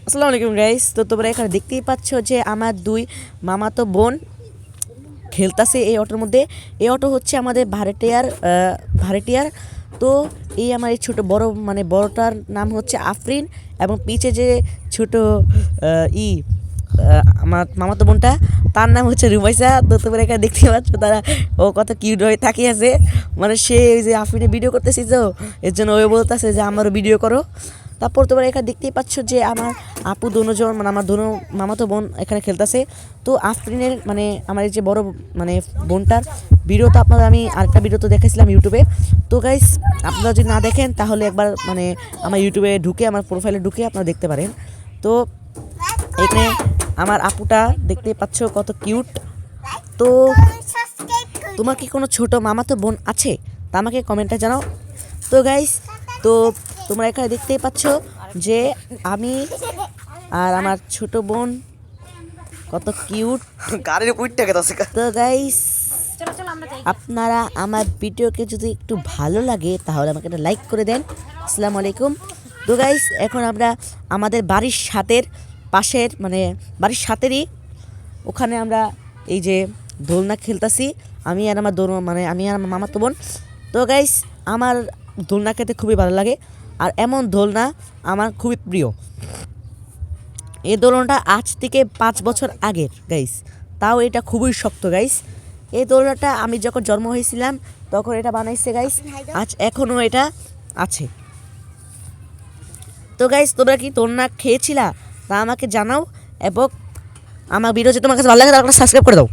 আসসালামু আলাইকুম গাইস। তো তোমরা এখানে দেখতেই পাচ্ছ যে আমার দুই মামাতো বোন খেলতাছে এই অটোর মধ্যে। এই অটো হচ্ছে আমাদের ভাড়াটিয়ার। তো এই আমার এই ছোটো বড় মানে বড়টার নাম হচ্ছে আফরিন, এবং পিছে যে ছোট আমার মামাতো বোনটা, তার নাম হচ্ছে রুমাইসা। তো তোমরা এখানে দেখতে পাচ্ছ তারা ও কত কিউট হয়ে তাকিয়ে আছে। মানে সে ওই যে আফরিনের ভিডিও করতেছি, তো এর জন্য ওই বলতেছে যে আমারও ভিডিও করো। তারপর তোমরা এখানে দেখতেই পাচ্ছ যে আমার আপু দুজন মানে আমার দুনো মামাতো বোন এখানে খেলতেছে। তো আফরিনের মানে আমার এই যে বড় মানে বোনটার ভিডিও তো আপনারা আমি আরেকটা ভিডিও তো দেখেছিলাম ইউটিউবে। তো গাইস, আপনারা যদি না দেখেন তাহলে একবার মানে আমার ইউটিউবে ঢুকে আমার প্রোফাইলে ঢুকে আপনারা দেখতে পারেন। তো এখানে আমার আপুটা দেখতেই পাচ্ছ কত কিউট। তো তোমার কি কোনো ছোট মামাতো বোন আছে? তা আমাকে কমেন্টে জানাও। তো গাইস, তো তোমরা এখানে দেখতেই পাচ্ছ যে আমি আর আমার ছোট বোন কত কিউট। তো গাইস, আপনারা আমার ভিডিওকে যদি একটু ভালো লাগে তাহলে আমাকে একটা লাইক করে দেন। আসসালামু আলাইকুম। তো গাইস, এখন আমরা আমাদের বাড়ির পাশের মানে বাড়ির সাথেরই ওখানে আমরা এই যে দোলনা খেলতেছি, আমি আর আমার মামাতো বোন। তো গাইস, আমার দোলনা খেতে খুবই ভালো লাগে, আর এমন দোলনা আমার খুবই প্রিয়। এই দোলনাটা আজ থেকে 5 বছর আগের গাইস, তাও এটা খুবই শক্ত গাইস। এই দোলনাটা আমি যখন জন্ম হয়েছিলাম তখন এটা বানাইছে গাইস, আজ এখনও এটা আছে। তো গাইস, তোমরা কি দোলনা খেয়েছিলা তা আমাকে জানাও, এবং আমার ভিডিও যদি তোমার কাছে ভালো লাগে তাহলে সাবস্ক্রাইব করে দাও।